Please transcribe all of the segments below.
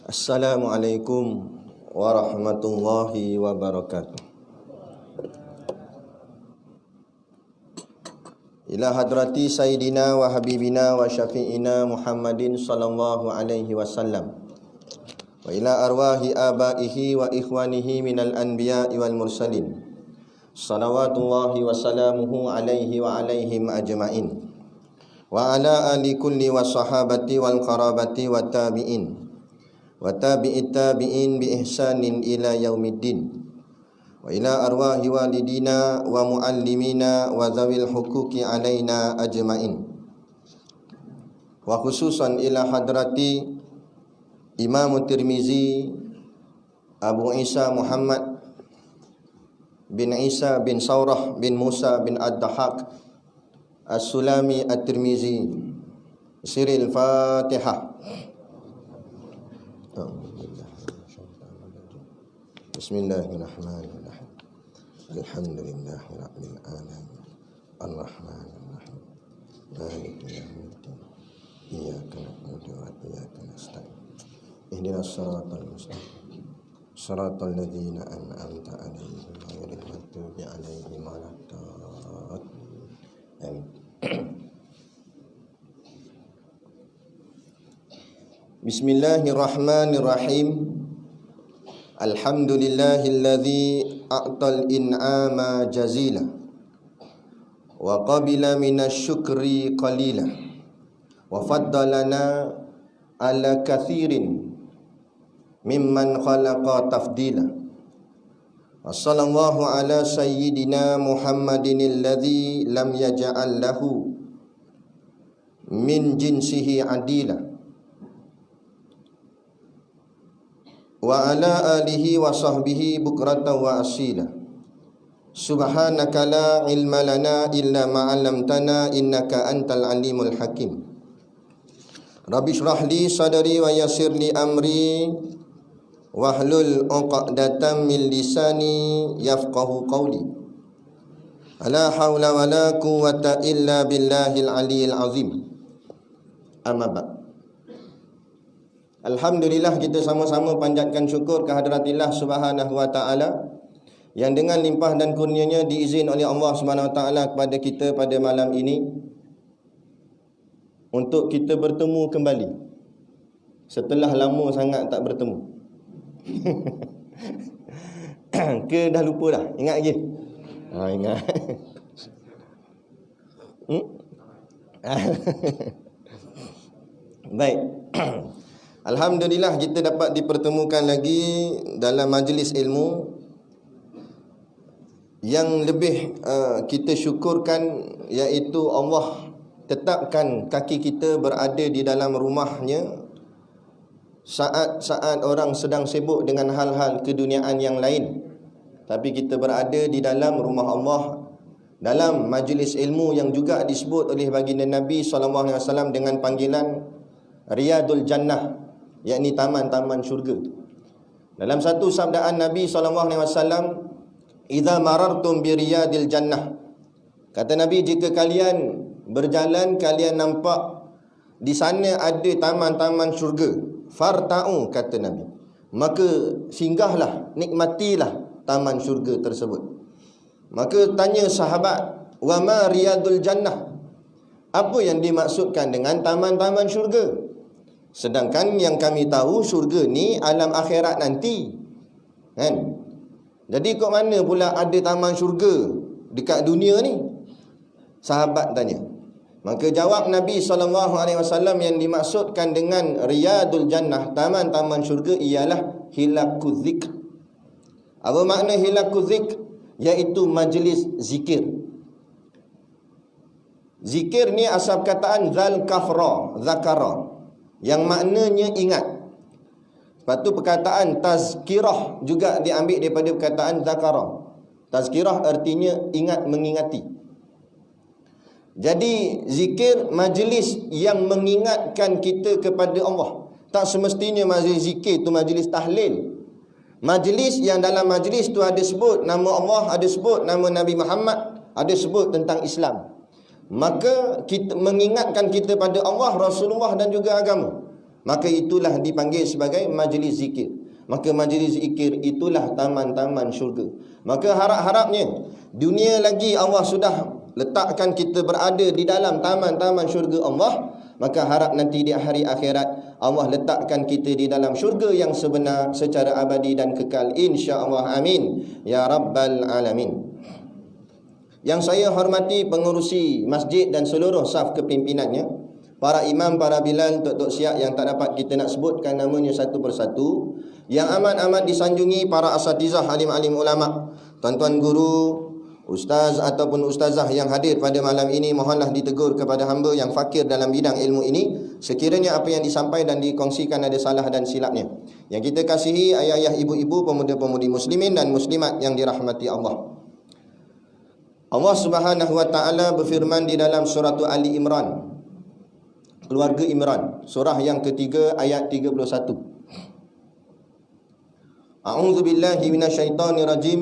Assalamualaikum warahmatullahi wabarakatuh. Ila hadrati Sayyidina wa Habibina wa Syafi'ina Muhammadin sallallahu alaihi wasallam, wa ila arwahi abaihi wa ikhwanihi minal anbiya'i wal mursalin, salawatullahi wa salamuhu alaihi wa alaihim ajma'in, wa ala ali kulli wa sahabati wal qarabati wa tabi'in wa tabi'it tabi'in bi ihsanin ila yaumiddin, wa ila arwahi walidina wa muallimina wa zawil huquqi alaina ajma'in, wa khususan ila hadrati Imam Tirmizi Abu Isa Muhammad bin Isa bin Saurah bin Musa bin Ad-Dahhak As-Sulami At-Tirmizi. Siril Fatihah. Bismillahirrahmanirrahim. Alhamdulillahi rabbil alamin. Ar-Rahmanir-Rahim. Maliki yaumiddin. Iyyaka na'budu wa iyyaka nasta'in. Ihdinas siratal mustaqim. Shiratal ladzina an'amta 'alaihim ghairil maghdubi 'alaihim waladdallin. Bismillahirrahmanirrahim. Alhamdulillahilladzi a'tal in'ama jazila wa qabila minasyukri qalila wa faddalana ala kathirin mimman khalaqa tafdila. Wa sallallahu ala sayyidina Muhammadin alladzi lam yaj'al lahu min jinsihi adila, wa ala alihi wa sahbihi bukratan wa asila. Subhanaka la ilma lana illa ma 'allamtana innaka antal alimul hakim. Rabbi shrah li sadri wa yassir li amri wahlul 'uqdatam min lisani yafqahu qawli. La haula wa la quwwata illa billahil aliyil azim. Amma ba'd. Alhamdulillah, kita sama-sama panjatkan syukur kehadiratillah Subhanahu wa taala yang dengan limpah dan kurnianya diizin oleh Allah Subhanahu wa taala kepada kita pada malam ini untuk kita bertemu kembali setelah lama sangat tak bertemu. Ke dah lupa dah? Ingat lagi? Ingat. Baik. Alhamdulillah, kita dapat dipertemukan lagi dalam majlis ilmu yang lebih kita syukurkan, iaitu Allah tetapkan kaki kita berada di dalam rumahnya saat-saat orang sedang sibuk dengan hal-hal keduniaan yang lain, tapi kita berada di dalam rumah Allah dalam majlis ilmu yang juga disebut oleh baginda Nabi SAW dengan panggilan Riyadul Jannah, yakni taman-taman syurga. Dalam satu sabdaan Nabi SAW, "Idza marartum bi riyadil jannah." Kata Nabi, jika kalian berjalan, kalian nampak di sana ada taman-taman syurga, farta'u, kata Nabi, maka singgahlah, nikmatilah taman syurga tersebut. Maka tanya sahabat, "Wa ma riyadul jannah?" Apa yang dimaksudkan dengan taman-taman syurga? Sedangkan yang kami tahu syurga ni alam akhirat nanti, kan? Jadi kok mana pula ada taman syurga dekat dunia ni? Sahabat tanya. Maka jawab Nabi SAW, yang dimaksudkan dengan Riyadul Jannah, taman-taman syurga, ialah hilakuz zikr. Apa makna hilakuz zikr? Iaitu majlis zikir. Zikir ni asal perkataan zal kafra, zakara, yang maknanya ingat. Lepas tu perkataan tazkirah juga diambil daripada perkataan zakara. Tazkirah artinya ingat, mengingati. Jadi zikir majlis yang mengingatkan kita kepada Allah. Tak semestinya majlis zikir tu majlis tahlil. Majlis yang dalam majlis tu ada sebut nama Allah, ada sebut nama Nabi Muhammad, ada sebut tentang Islam. Maka kita mengingatkan kita pada Allah, Rasulullah dan juga agama. maka itulah dipanggil sebagai majlis zikir. Maka majlis zikir itulah taman-taman syurga. Maka harap-harapnya dunia lagi Allah sudah letakkan kita berada di dalam taman-taman syurga Allah, maka harap nanti di hari akhirat Allah letakkan kita di dalam syurga yang sebenar secara abadi dan kekal, insya-Allah. Amin ya rabbal alamin. Yang saya hormati pengurusi masjid dan seluruh saf kepimpinannya, para imam, para bilal, tok-tok siap yang tak dapat kita nak sebutkan namanya satu persatu, yang amat-amat disanjungi para asatizah, alim-alim ulama, tuan-tuan guru, ustaz ataupun ustazah yang hadir pada malam ini, mohonlah ditegur kepada hamba yang fakir dalam bidang ilmu ini, sekiranya apa yang disampaikan dan dikongsikan ada salah dan silapnya. Yang kita kasihi ayah-ayah, ibu-ibu, pemuda-pemudi muslimin dan muslimat yang dirahmati Allah. Allah Subhanahu wa taala berfirman di dalam surah Ali Imran, keluarga Imran, surah yang ketiga ayat 31. A'udzu billahi minasyaitonir rajim.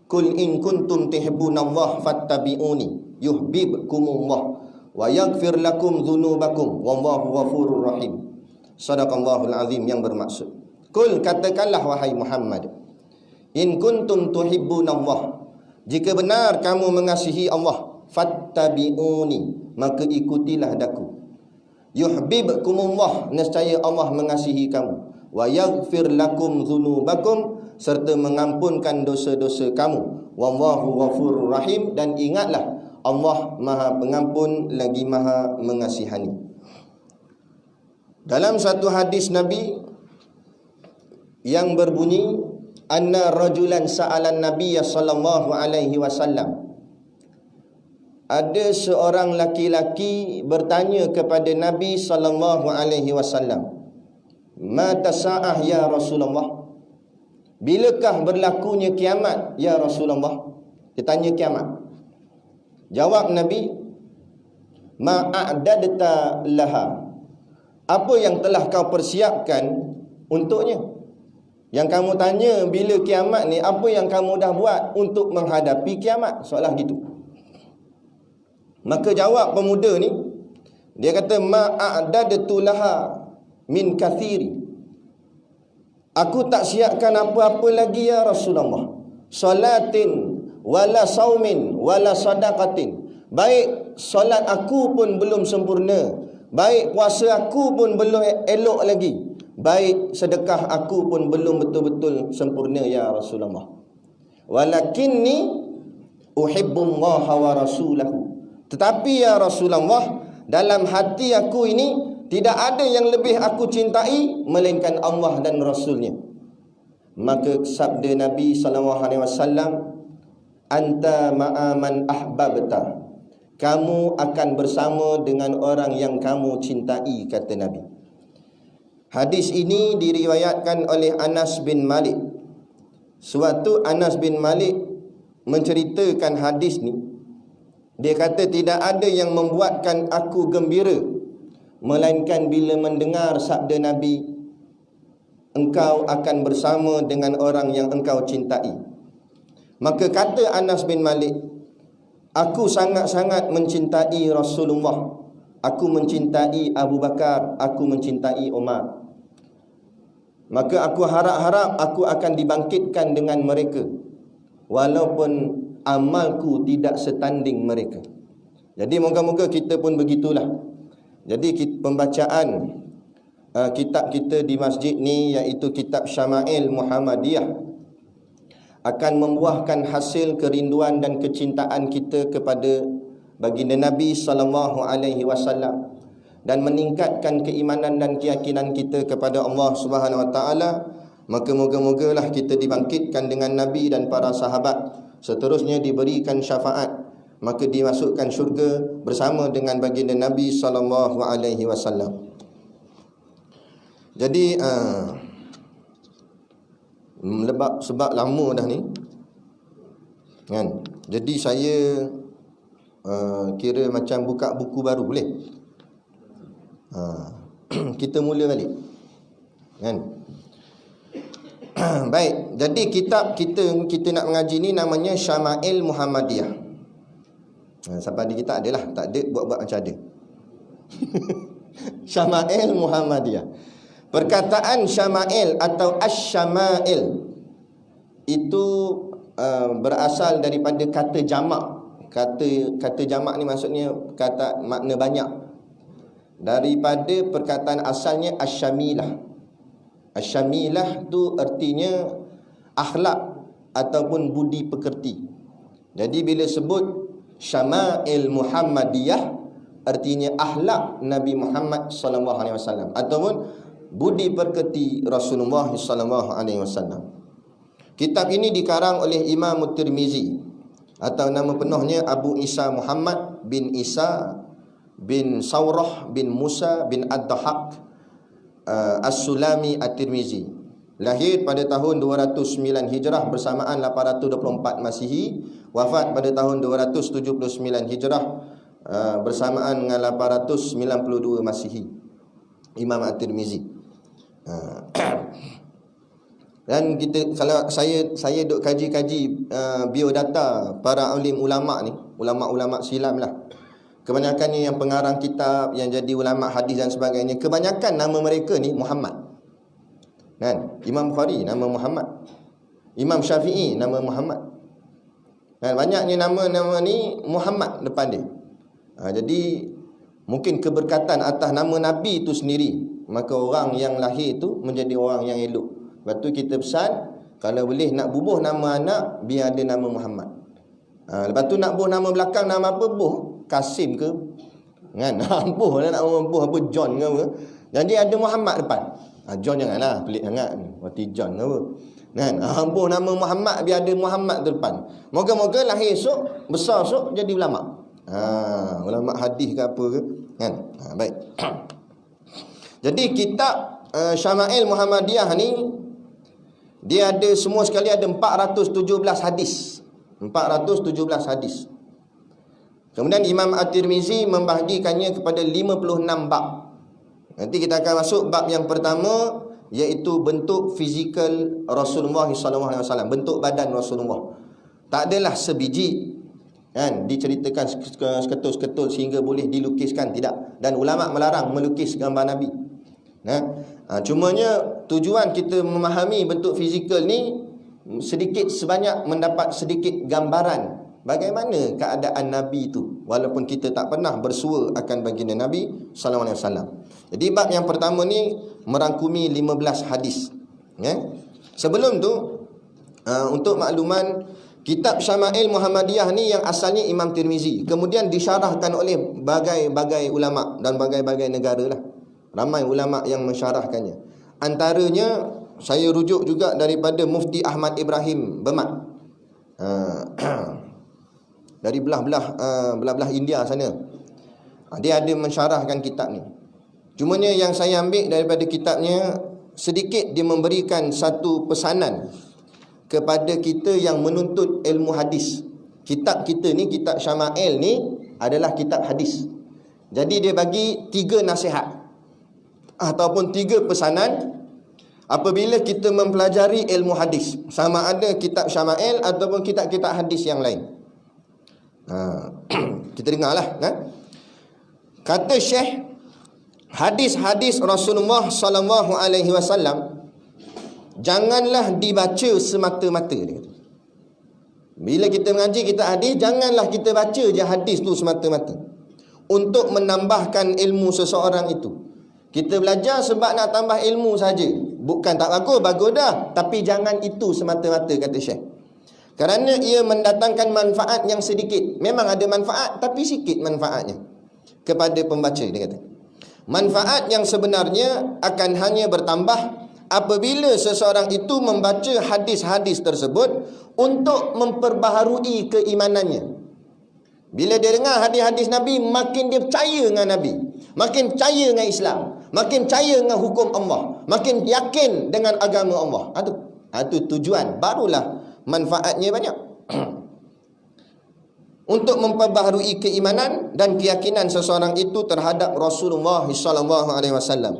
Qul in kuntum tuhibbunallaha fattabi'uni yuhibbukumullah wa yaghfir lakum dzunubakum wallahu ghafurur rahim. Shadaqallahul azim, yang bermaksud, Qul, katakanlah wahai Muhammad, in kuntum tuhibbunallah, jika benar kamu mengasihi Allah, fattabi'uni, maka ikutilah daku. Yuhibbukumullah, nescaya Allah mengasihi kamu. Wa yaghfir lakum dzunubakum, serta mengampunkan dosa-dosa kamu. Wallahu ghafurur rahim, dan ingatlah Allah Maha Pengampun lagi Maha Mengasihani. Dalam satu hadis Nabi yang berbunyi, anna rajulan sa'alan nabiyya sallallahu alaihi wasallam, ada seorang laki-laki bertanya kepada Nabi sallallahu alaihi wasallam, mata sa'ah ya Rasulullah, bilakah berlakunya kiamat ya Rasulullah? Dia tanya kiamat. Jawab Nabi, ma'adadta laha, apa yang telah kau persiapkan untuknya? Yang kamu tanya bila kiamat ni, apa yang kamu dah buat untuk menghadapi kiamat? Soalah gitu. Maka jawab pemuda ni, dia kata, ma'adadtu laha min kathiri, aku tak siapkan apa-apa lagi ya Rasulullah. Salatin wala saumin wala sadaqatin, baik solat aku pun belum sempurna, baik puasa aku pun belum elok lagi, baik sedekah aku pun belum betul-betul sempurna ya Rasulullah. Walakinni uhibbullaha wa rasulahu, tetapi ya Rasulullah, dalam hati aku ini tidak ada yang lebih aku cintai melainkan Allah dan Rasulnya. Maka sabda Nabi SAW, anta ma'aman ahbabta, kamu akan bersama dengan orang yang kamu cintai, kata Nabi. Hadis ini diriwayatkan oleh Anas bin Malik. Suatu Anas bin Malik menceritakan hadis ni, dia kata, tidak ada yang membuatkan aku gembira melainkan bila mendengar sabda Nabi, engkau akan bersama dengan orang yang engkau cintai. Maka kata Anas bin Malik, aku sangat-sangat mencintai Rasulullah, aku mencintai Abu Bakar, aku mencintai Umar. Maka aku harap-harap aku akan dibangkitkan dengan mereka, walaupun amalku tidak setanding mereka. Jadi moga-moga kita pun begitulah. Jadi pembacaan kitab kita di masjid ni, iaitu kitab Syama'il Muhammadiyah, akan membuahkan hasil kerinduan dan kecintaan kita kepada baginda Nabi sallallahu alaihi wasallam, dan meningkatkan keimanan dan keyakinan kita kepada Allah Subhanahu wa taala. Maka moga-mogalah kita dibangkitkan dengan Nabi dan para sahabat, seterusnya diberikan syafaat, maka dimasukkan syurga bersama dengan baginda Nabi sallallahu alaihi wasallam. Jadi sebab lama dah ni kan. Jadi saya kira macam buka buku baru, boleh? Kita mula balik kan. Baik, jadi kitab kita nak mengaji ni namanya Syama'il Muhammadiyah. Sampai di kita adalah, tak ada buat-buat macam ada. Syama'il Muhammadiyah. Perkataan syama'il atau asy-syama'il itu berasal daripada kata jamak. Kata jamak ni maksudnya kata makna banyak. Daripada perkataan asalnya asy-syamilah. Asy-syamilah tu artinya akhlak ataupun budi pekerti. Jadi bila sebut syama'il Muhammadiyah, artinya akhlak Nabi Muhammad sallallahu alaihi wasallam ataupun budi pekerti Rasulullah sallallahu alaihi wasallam. Kitab ini dikarang oleh Imam Tirmizi, atau nama penuhnya Abu Isa Muhammad bin Isa bin Saurah bin Musa bin Ad-Dahhak As-Sulami At-Tirmizi. Lahir pada tahun 209 Hijrah bersamaan 824 Masihi. Wafat pada tahun 279 Hijrah bersamaan dengan 892 Masihi. Imam At-Tirmizi. Dan kita, kalau saya duk kaji-kaji biodata para alim ulama ni, ulama-ulama silam lah, kebanyakannya yang pengarang kitab, yang jadi ulama hadis dan sebagainya, kebanyakan nama mereka ni Muhammad. Kan? Imam Bukhari nama Muhammad, Imam Syafi'i nama Muhammad. Kan? Banyaknya nama-nama ni Muhammad depan dia. Jadi mungkin keberkatan atas nama Nabi itu sendiri, maka orang yang lahir tu menjadi orang yang elok. Lepas tu kita pesan, kalau boleh nak bubuh nama anak, biar ada nama Muhammad. Lepas tu nak bubuh nama belakang, nama apa? Buh Kasim ke? Kan? Buh lah nak bubuh apa? John ke apa? Jadi ada Muhammad depan. John janganlah, pelik sangat. Mati John ke apa? Kan? Bubuh nama Muhammad, biar ada Muhammad depan. Moga-moga lahir esok, besar esok jadi ulama. Ulama hadis ke apa ke? Kan? Baik. Jadi kitab Syama'il Muhammadiyah ni, dia ada semua sekali ada 417 hadis. 417 hadis. Kemudian Imam At-Tirmizi membahagikannya kepada 56 bab. Nanti kita akan masuk bab yang pertama, iaitu bentuk fizikal Rasulullah SAW, bentuk badan Rasulullah. Tak adalah sebiji, kan, diceritakan seketul-seketul sehingga boleh dilukiskan, tidak. Dan ulama melarang melukis gambar Nabi. Cumanya tujuan kita memahami bentuk fizikal ni sedikit sebanyak mendapat sedikit gambaran bagaimana keadaan Nabi itu, walaupun kita tak pernah bersua akan baginda Nabi sallallahu alaihi wasallam. Jadi bab yang pertama ni merangkumi 15 hadis. Sebelum tu, untuk makluman, kitab Syama'il Muhammadiyah ni yang asalnya Imam Tirmizi, kemudian disyarahkan oleh bagai-bagai ulama dan bagai-bagai negara lah. Ramai ulama yang mensyarahkannya. Antaranya saya rujuk juga daripada Mufti Ahmad Ibrahim Bemat, dari belah-belah India sana. Dia ada mensyarahkan kitab ni. Cumanya yang saya ambil daripada kitabnya, sedikit dia memberikan satu pesanan kepada kita yang menuntut ilmu hadis. Kitab kita ni, kitab Syama'il ni adalah kitab hadis. Jadi dia bagi 3 nasihat ataupun 3 pesanan apabila kita mempelajari ilmu hadis, sama ada kitab Syama'il ataupun kitab-kitab hadis yang lain. Kita dengarlah. Kata Syekh, hadis-hadis Rasulullah sallallahu alaihi wasallam janganlah dibaca semata-mata. Bila kita mengaji kitab hadis, janganlah kita baca je hadis tu semata-mata untuk menambahkan ilmu seseorang itu. Kita belajar sebab nak tambah ilmu saja. Bukan tak bagus, bagus dah. Tapi jangan itu semata-mata, kata Syekh. Kerana ia mendatangkan manfaat yang sedikit. Memang ada manfaat, tapi sikit manfaatnya kepada pembaca, dia kata. Manfaat yang sebenarnya akan hanya bertambah apabila seseorang itu membaca hadis-hadis tersebut untuk memperbaharui keimanannya. Bila dia dengar hadis-hadis Nabi, makin dia percaya dengan Nabi, makin percaya dengan Islam, makin percaya dengan hukum Allah, makin yakin dengan agama Allah. Itu tujuan, barulah manfaatnya banyak. Untuk memperbaharui keimanan dan keyakinan seseorang itu terhadap Rasulullah SAW,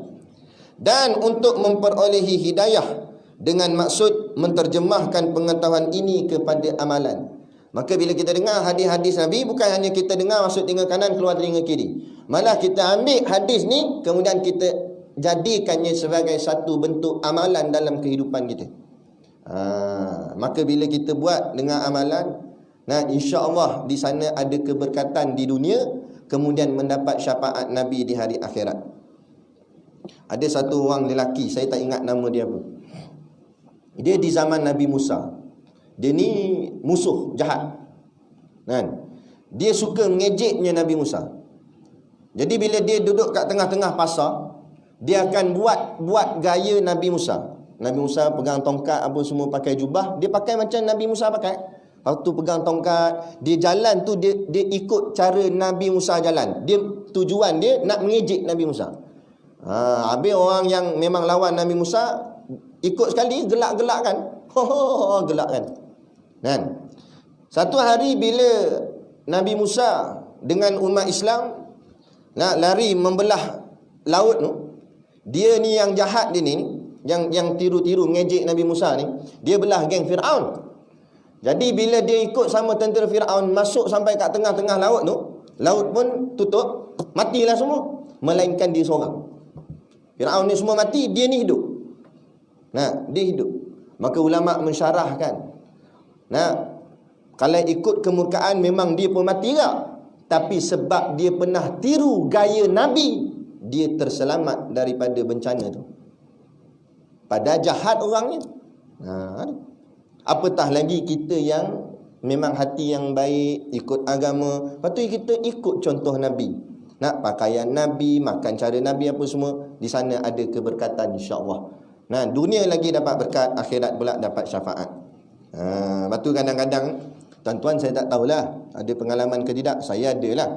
dan untuk memperolehi hidayah dengan maksud menterjemahkan pengetahuan ini kepada amalan. Maka bila kita dengar hadis-hadis Nabi, bukan hanya kita dengar masuk telinga kanan, keluar telinga kiri. Malah kita ambil hadis ni, kemudian kita jadikannya sebagai satu bentuk amalan dalam kehidupan kita. Maka bila kita buat dengan amalan, insya-Allah di sana ada keberkatan di dunia, kemudian mendapat syafaat Nabi di hari akhirat. Ada satu orang lelaki, saya tak ingat nama dia apa. Dia di zaman Nabi Musa. Dia ni musuh jahat, kan? Dia suka mengejeknya Nabi Musa. Jadi bila dia duduk kat tengah-tengah pasar, dia akan buat gaya Nabi Musa. Nabi Musa pegang tongkat apa semua, pakai jubah, dia pakai macam Nabi Musa pakai. Lepas tu pegang tongkat, dia jalan tu dia ikut cara Nabi Musa jalan. Dia tujuan dia nak mengejek Nabi Musa. Habis orang yang memang lawan Nabi Musa ikut sekali gelak-gelak kan. Gelak kan. Satu hari bila Nabi Musa dengan umat Islam nak lari membelah laut tu, dia ni yang jahat dia ni, yang tiru-tiru mengejek Nabi Musa ni, dia belah geng Firaun. Jadi bila dia ikut sama tentera Firaun masuk sampai kat tengah-tengah laut tu, laut pun tutup, matilah semua, melainkan dia seorang. Firaun ni semua mati, dia ni hidup. Dia hidup. Maka ulama mensyarahkan, kalau ikut kemurkaan memang dia pun mati tak? Tapi sebab dia pernah tiru gaya Nabi, dia terselamat daripada bencana tu. Padahal jahat orangnya. Apatah lagi kita yang memang hati yang baik, ikut agama, lepas tu kita ikut contoh Nabi. Pakaian Nabi, makan cara Nabi apa semua, di sana ada keberkatan insya-Allah. Dunia lagi dapat berkat, akhirat pula dapat syafaat. Lepas tu kadang-kadang tuan-tuan saya tak tahulah ada pengalaman ke tidak, saya ada lah.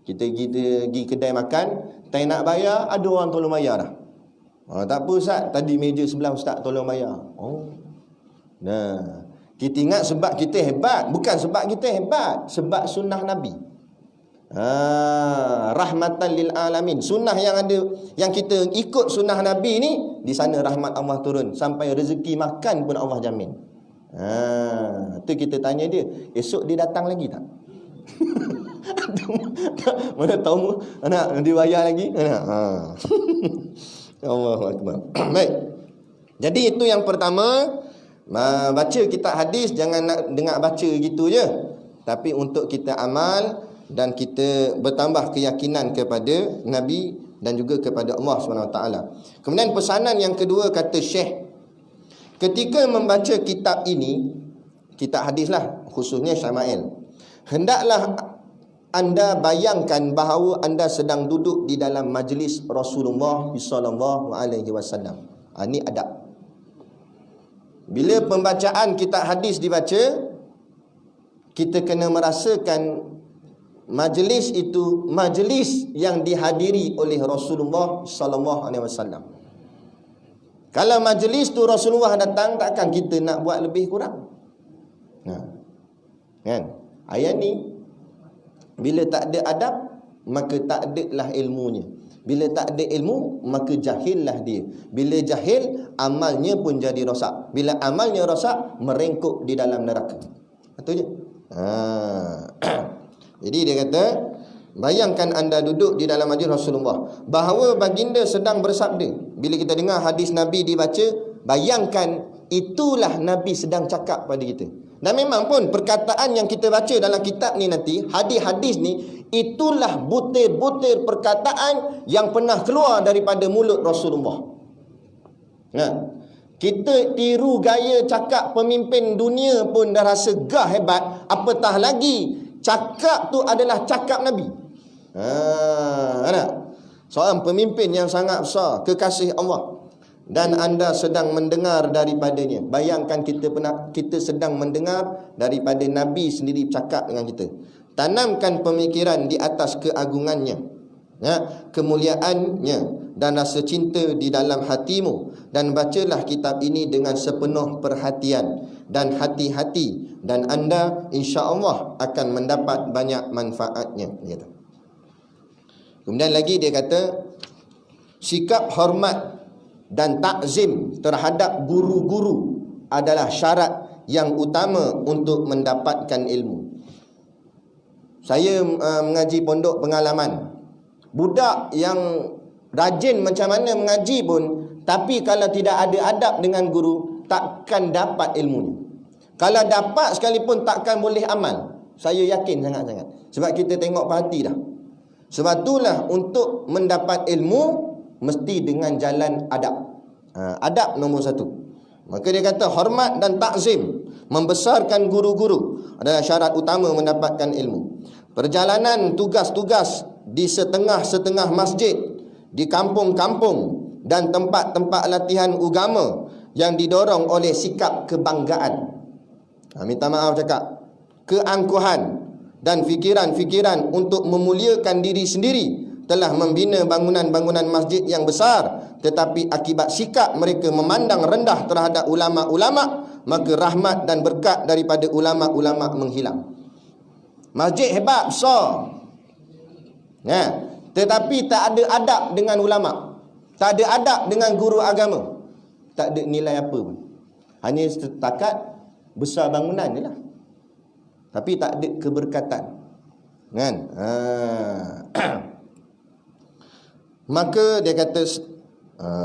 Kita pergi kedai makan, tak nak bayar, ada orang tolong bayar dah. Tak apa Ustaz, tadi meja sebelah Ustaz tolong bayar. Kita ingat sebab kita hebat, bukan sebab kita hebat, sebab sunnah Nabi. Rahmatan lil alamin. Sunnah yang ada, yang kita ikut sunnah Nabi ni, di sana rahmat Allah turun, sampai rezeki makan pun Allah jamin. Tu kita tanya dia, esok dia datang lagi tak? Mana tahu nak dibayar lagi. Allahu akbar. Baik. Jadi itu yang pertama, baca kitab hadis jangan nak dengar baca gitu je, tapi untuk kita amal dan kita bertambah keyakinan kepada Nabi dan juga kepada Allah SWT. Kemudian pesanan yang kedua, kata Syekh, ketika membaca kitab ini, kitab hadis lah, khususnya Syama'il, hendaklah anda bayangkan bahawa anda sedang duduk di dalam majlis Rasulullah SAW. Ini adab. Bila pembacaan kitab hadis dibaca, kita kena merasakan majlis itu majlis yang dihadiri oleh Rasulullah SAW. Kalau majlis tu Rasulullah datang, takkan kita nak buat lebih kurang. Kan? Ayat ni, bila tak ada adab, maka tak adalah ilmunya. Bila tak ada ilmu, maka jahillah dia. Bila jahil, amalnya pun jadi rosak. Bila amalnya rosak, merengkuk di dalam neraka. Betul je? Jadi dia kata, bayangkan anda duduk di dalam majlis Rasulullah, bahawa baginda sedang bersabda. Bila kita dengar hadis Nabi dibaca, bayangkan itulah Nabi sedang cakap pada kita. Dan memang pun perkataan yang kita baca dalam kitab ni nanti, hadis-hadis ni, itulah butir-butir perkataan yang pernah keluar daripada mulut Rasulullah. Kita tiru gaya cakap pemimpin dunia pun dah rasa gah hebat, apatah lagi cakap tu adalah cakap Nabi. Seorang pemimpin yang sangat besar, kekasih Allah, dan anda sedang mendengar daripadanya. Bayangkan kita sedang mendengar daripada Nabi sendiri cakap dengan kita. Tanamkan pemikiran di atas keagungannya, kemuliaannya dan rasa cinta di dalam hatimu, dan bacalah kitab ini dengan sepenuh perhatian dan hati-hati, dan anda insya-Allah akan mendapat banyak manfaatnya. Kemudian lagi dia kata, sikap hormat dan takzim terhadap guru-guru adalah syarat yang utama untuk mendapatkan ilmu. Saya mengaji pondok pengalaman, budak yang rajin macam mana mengaji pun, tapi kalau tidak ada adab dengan guru, takkan dapat ilmunya. Kalau dapat sekalipun takkan boleh amal. Saya yakin sangat-sangat. Sebab kita tengok perhati dah. Sebab itulah untuk mendapat ilmu mesti dengan jalan adab. Adab nombor satu. Maka dia kata hormat dan takzim, membesarkan guru-guru adalah syarat utama mendapatkan ilmu. Perjalanan tugas-tugas di setengah-setengah masjid, di kampung-kampung dan tempat-tempat latihan agama yang didorong oleh sikap kebanggaan. Minta maaf cakap, keangkuhan dan fikiran-fikiran untuk memuliakan diri sendiri telah membina bangunan-bangunan masjid yang besar, tetapi akibat sikap mereka memandang rendah terhadap ulama-ulama, maka rahmat dan berkat daripada ulama-ulama menghilang. Masjid hebat, besar, tetapi tak ada adab dengan ulama, tak ada adab dengan guru agama, tak ada nilai apa pun. Hanya setakat besar bangunan je lah, tapi tak ada keberkatan, kan? Maka dia kata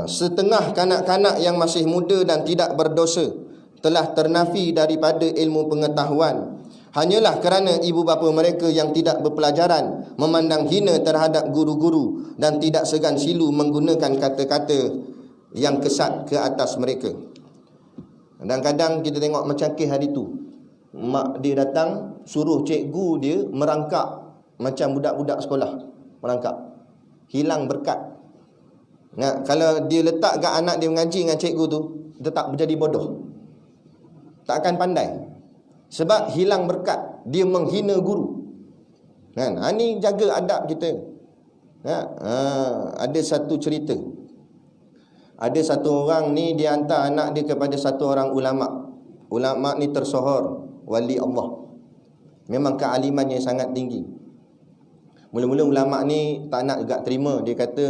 setengah kanak-kanak yang masih muda dan tidak berdosa telah ternafi daripada ilmu pengetahuan, hanyalah kerana ibu bapa mereka yang tidak berpelajaran memandang hina terhadap guru-guru dan tidak segan silu menggunakan kata-kata yang kesat ke atas mereka. Kadang-kadang kita tengok macam kes hari tu, mak dia datang suruh cikgu dia merangkap macam budak-budak sekolah, merangkap, hilang berkat. Kalau dia letak kat anak dia mengaji dengan cikgu tu, tetap menjadi bodoh, tak akan pandai, sebab hilang berkat, dia menghina guru, kan? Ini jaga adab kita. Ada satu cerita, ada satu orang ni dia hantar anak dia kepada satu orang ulama. Ulama ni tersohor, wali Allah, memang kealimannya sangat tinggi. Mula-mula ulama ni tak nak juga terima. Dia kata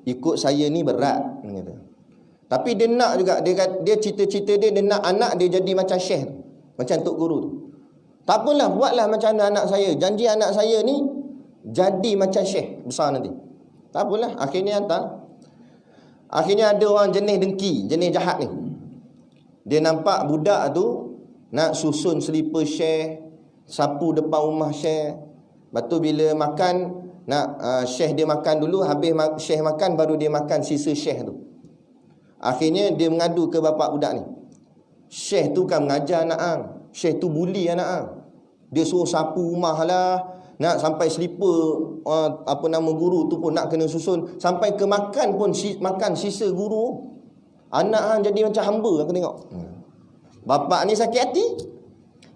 ikut saya ni berat, dia kata. Tapi dia nak juga, dia cita-cita dia nak anak dia jadi macam syekh, macam tok guru tu. Tak apalah, buatlah macam mana anak saya, janji anak saya ni jadi macam syekh besar nanti. Tak apalah, akhirnya hantar. Akhirnya ada orang jenis dengki, jenis jahat ni. Dia nampak budak tu nak susun selipar syekh, sapu depan rumah syekh. Lepas tu bila makan, nak syekh dia makan dulu, habis syekh makan baru dia makan sisa syekh tu. Akhirnya dia mengadu ke bapak budak ni. Syekh tu kan mengajar anak hang, syekh tu bully anak hang. Dia suruh sapu rumah lah, nak sampai selipar guru tu pun nak kena susun, sampai ke makan pun makan sisa guru. Anak hang jadi macam hamba, aku tengok. Bapak ni sakit hati.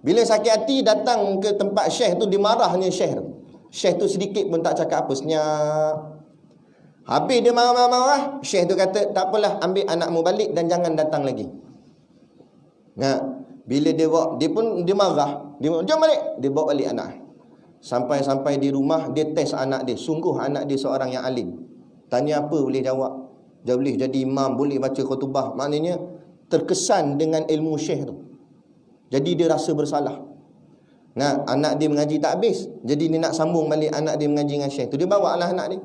Bila sakit hati datang ke tempat syekh tu, dia marahnya syekh tu. Syekh tu sedikit pun tak cakap apa, senyap. Habis dia marah-marah, syekh tu kata, tak apalah, ambil anakmu balik dan jangan datang lagi. Bila dia bawa, dia marah, jom balik, dia bawa balik anak. Sampai-sampai di rumah, dia test anak dia. Sungguh anak dia seorang yang alim. Tanya apa boleh jawab. Dia boleh jadi imam, boleh baca khutbah. Maknanya terkesan dengan ilmu syekh tu. Jadi dia rasa bersalah. Anak dia mengaji tak habis, jadi dia nak sambung balik anak dia mengaji dengan syekh tu. Dia bawa lah anak dia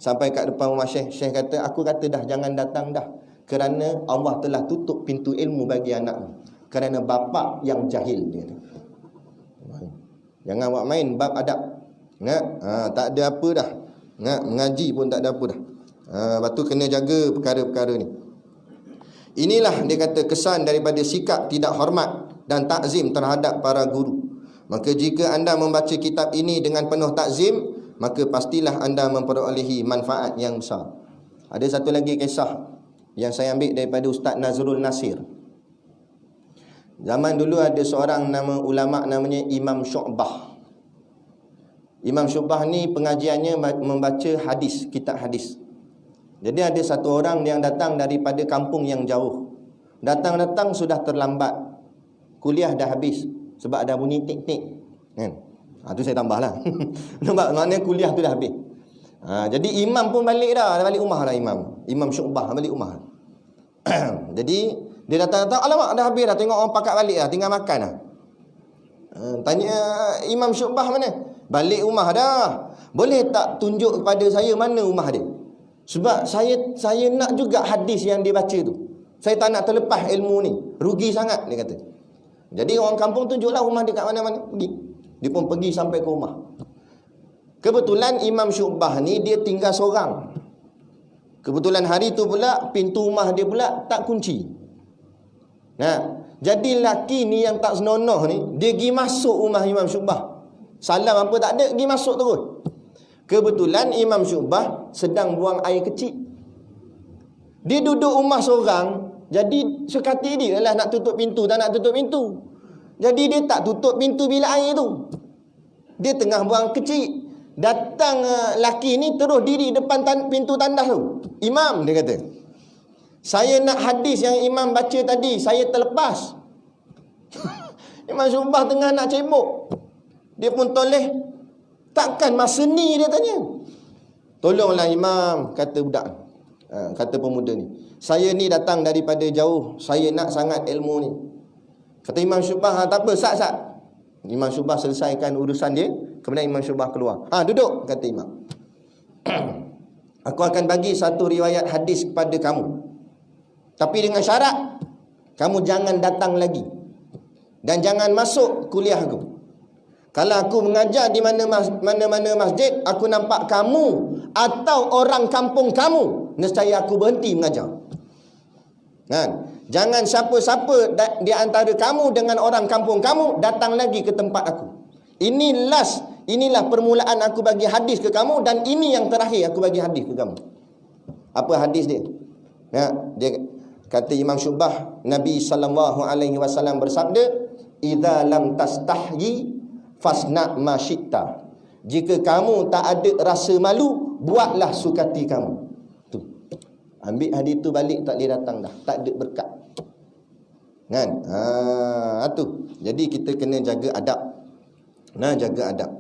sampai kat depan rumah syekh. Syekh kata, aku kata dah jangan datang dah, kerana Allah telah tutup pintu ilmu bagi anakmu, kerana bapa yang jahil, dia kata. Jangan buat main bab adab. Tak ada apa dah. Mengaji pun tak ada apa dah. Lepas tu kena jaga perkara-perkara ni. Inilah dia kata kesan daripada sikap tidak hormat dan takzim terhadap para guru. Maka jika anda membaca kitab ini dengan penuh takzim, maka pastilah anda memperolehi manfaat yang besar. Ada satu lagi kisah yang saya ambil daripada Ustaz Nazrul Nasir. Zaman dulu ada seorang nama ulama namanya Imam Syu'bah. Imam Syu'bah ni pengajiannya membaca hadis, kitab hadis. Jadi ada satu orang yang datang daripada kampung yang jauh. Datang-datang sudah terlambat. Kuliah dah habis sebab ada bunyi tik-tik, kan? Tu saya tambahlah. Nampak, maknanya kuliah tu dah habis. Jadi imam pun balik dah, balik rumah lah imam. Imam Syu'bah balik rumah. Jadi dia datang-datang, alamak dah habis dah, tengok orang pakat balik dah, tinggal makan dah. Tanya Imam Syu'bah mana? Balik rumah dah. Boleh tak tunjuk kepada saya mana rumah dia? Sebab saya nak juga hadis yang dia baca tu. Saya tak nak terlepas ilmu ni. Rugi sangat, dia kata. Jadi orang kampung tunjuklah rumah dia kat mana-mana. Pergi. Dia pun pergi sampai ke rumah. Kebetulan Imam Syu'bah ni dia tinggal seorang. Kebetulan hari tu pula pintu rumah dia pula tak kunci. Jadi laki ni yang tak senonoh ni, dia pergi masuk rumah Imam Syu'bah. Salam apa tak ada, pergi masuk terus. Kebetulan Imam Syu'bah sedang buang air kecil. Dia duduk rumah seorang, jadi sekati dia lah nak tutup pintu, tak nak tutup pintu. Jadi dia tak tutup pintu bilik air tu. Dia tengah buang kecil. Datang laki ni terus diri depan pintu tandas tu. Imam, dia kata, saya nak hadis yang imam baca tadi, saya terlepas. Imam Syu'bah tengah nak cebok. Dia pun toleh. Takkan masa ni, dia tanya. Tolonglah imam, kata budak. Kata pemuda ni. Saya ni datang daripada jauh. Saya nak sangat ilmu ni. Kata Imam Syu'bah, tak apa, sat. Imam Syu'bah selesaikan urusan dia. Kemudian Imam Syu'bah keluar. Duduk, kata imam. Aku akan bagi satu riwayat hadis kepada kamu. Tapi dengan syarat, kamu jangan datang lagi. Dan jangan masuk kuliah aku. Kalau aku mengajar di mana-mana masjid, aku nampak kamu atau orang kampung kamu, nescaya aku berhenti mengajar. Jangan siapa-siapa di antara kamu dengan orang kampung kamu datang lagi ke tempat aku. Inilah permulaan aku bagi hadis ke kamu, dan ini yang terakhir aku bagi hadis ke kamu. Apa hadis dia? Dia kata Imam Syu'bah, Nabi SAW bersabda, "Idza lam tastahyi fasna ma syi'ta." Jika kamu tak ada rasa malu, buatlah sukati kamu. Tu. Ambil hadis tu balik, tak boleh datang dah. Tak ada berkat. Kan? Tu. Jadi kita kena jaga adab. Jaga adab.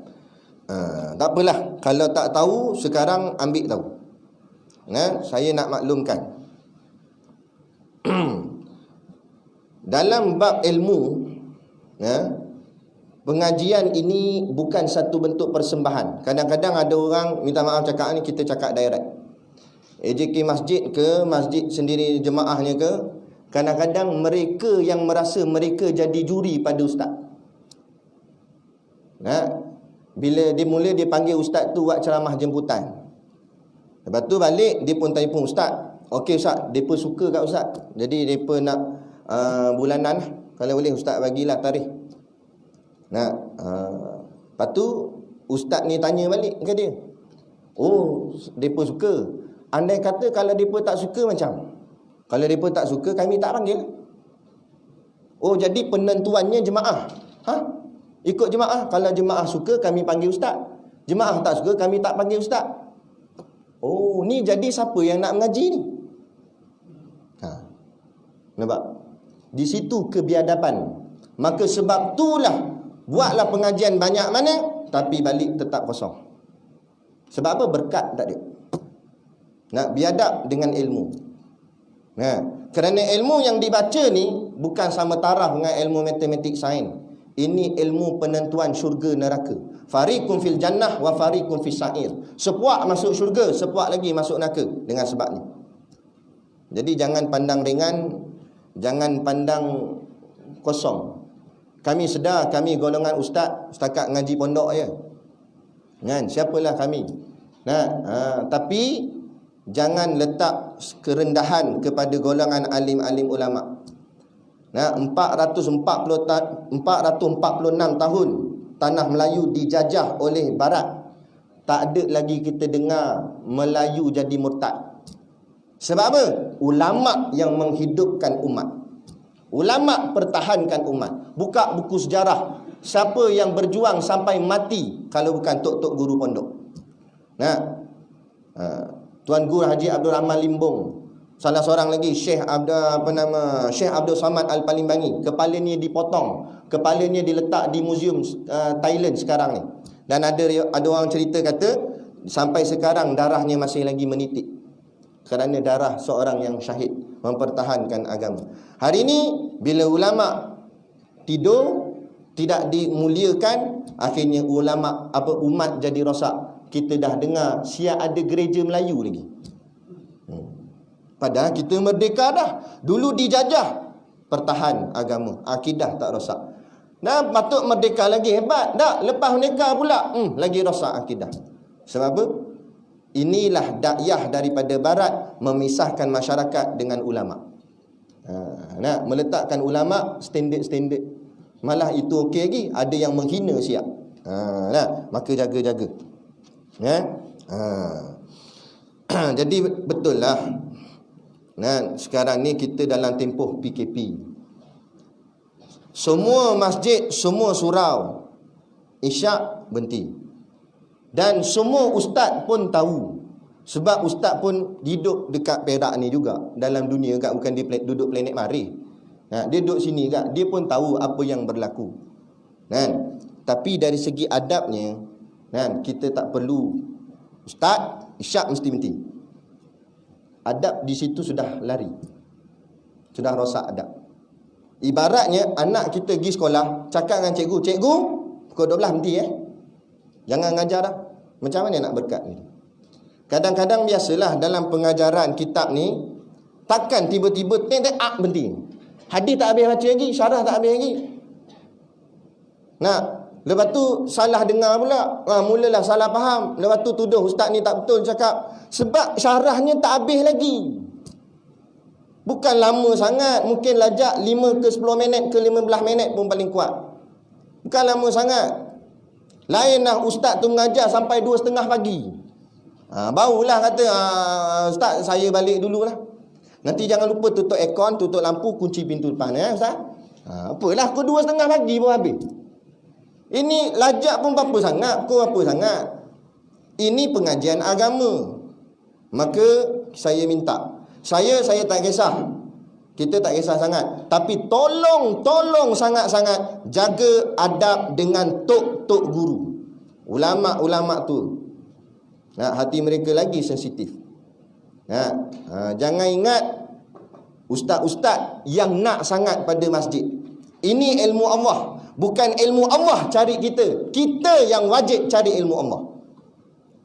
Tak apalah. Kalau tak tahu, sekarang ambil tahu. Saya nak maklumkan. Dalam bab ilmu, pengajian ini bukan satu bentuk persembahan. Kadang-kadang ada orang minta maaf cakap ni, kita cakap direct. AJK masjid ke, masjid sendiri jemaahnya ke, kadang-kadang mereka yang merasa mereka jadi juri pada ustaz. Bila dia mula, dia panggil ustaz tu buat ceramah jemputan. Lepas tu balik, dia pun telefon ustaz. Okey ustaz, mereka suka kat ustaz. Jadi mereka nak bulanan, kalau boleh ustaz bagilah tarikh. Lepas tu ustaz ni tanya balik ke dia, mereka suka. Andai kata kalau mereka tak suka macam? Kalau mereka tak suka, kami tak panggil. Jadi penentuannya jemaah. Ikut jemaah. Kalau jemaah suka, kami panggil ustaz. Jemaah tak suka, kami tak panggil ustaz. Ni jadi siapa yang nak mengaji ni? Nampak? Di situ kebiadaban. Maka sebab itulah, buatlah pengajian banyak mana, tapi balik tetap kosong. Sebab apa? Berkat tak ada. Biadab dengan ilmu. Kerana ilmu yang dibaca ni bukan sama taraf dengan ilmu matematik sains. Ini ilmu penentuan syurga neraka. Fariqun fil jannah wa fariqun fis sa'ir. Sepuak masuk syurga, sepuak lagi masuk neraka dengan sebab ni. Jadi jangan pandang ringan, jangan pandang kosong. Kami sedar kami golongan ustaz setakat ngaji pondok je. Siapalah kami. Tapi jangan letak kerendahan kepada golongan alim-alim ulama. 446 tahun tanah Melayu dijajah oleh Barat. Tak ada lagi kita dengar Melayu jadi murtad. Sebab apa? Ulama yang menghidupkan umat. Ulama pertahankan umat. Buka buku sejarah, siapa yang berjuang sampai mati kalau bukan tok-tok guru pondok. Tuan Guru Haji Abdul Rahman Limbong, salah seorang lagi Syekh Abdul Samad Al-Palimbangi, kepalanya dipotong, kepalanya diletak di muzium Thailand sekarang ni. Dan ada orang cerita kata sampai sekarang darahnya masih lagi menitik kerana darah seorang yang syahid mempertahankan agama. Hari ini bila ulama tidur, tidak dimuliakan, akhirnya umat jadi rosak. Kita dah dengar siap ada gereja Melayu lagi. Padahal kita merdeka dah. Dulu dijajah, pertahan agama, akidah tak rosak. Nah, patut merdeka lagi hebat. Tak, lepas merdeka pula lagi rosak akidah. Sebab apa? Inilah dakwah daripada barat memisahkan masyarakat dengan ulama. Nak meletakkan ulama standard. Malah itu okey lagi, ada yang menghina siap. Nah, maka jaga-jaga. Jadi betul lah. Nah, sekarang ni kita dalam tempoh PKP. Semua masjid, semua surau Isyak berhenti. Dan semua ustaz pun tahu. Sebab ustaz pun hidup dekat Perak ni juga, dalam dunia kat, bukan dia duduk planet Mari. Dia duduk sini kat, dia pun tahu apa yang berlaku. Kan? Tapi dari segi adabnya, kan, kita tak perlu ustaz Isyak mesti berhenti. Adab di situ sudah lari. Sudah rosak adab. Ibaratnya anak kita pergi sekolah, cakap dengan cikgu, "Cikgu, pukul 12 berhenti Jangan ngajar dah." Macam mana nak berkat ni? Kadang-kadang biasalah dalam pengajaran kitab ni, takkan tiba-tiba berhenti. Hadis tak habis baca lagi, syarah tak habis lagi. Nah, lepas tu salah dengar pula. Mulalah salah faham. Lepas tu tuduh ustaz ni tak betul cakap. Sebab syarahnya tak habis lagi. Bukan lama sangat. Mungkin lajak 5 ke 10 minit ke 15 minit pun paling kuat. Bukan lama sangat. Lain lah ustaz tu mengajar sampai 2:30 pagi. Barulah kata, "Ustaz, saya balik dululah. Nanti jangan lupa tutup aircon, tutup lampu, kunci pintu depan Ustaz." Apalah, pukul 2:30 pagi pun habis. Ini lajak pun apa sangat, pukul apa sangat. Ini pengajian agama. Maka saya minta, saya tak kisah, kita tak kisah sangat, tapi tolong sangat-sangat jaga adab dengan tok guru. Ulama-ulama tu, hati mereka lagi sensitif. Jangan ingat ustaz-ustaz yang nak sangat pada masjid. Ini ilmu Allah. Bukan ilmu Allah cari kita. Kita yang wajib cari ilmu Allah.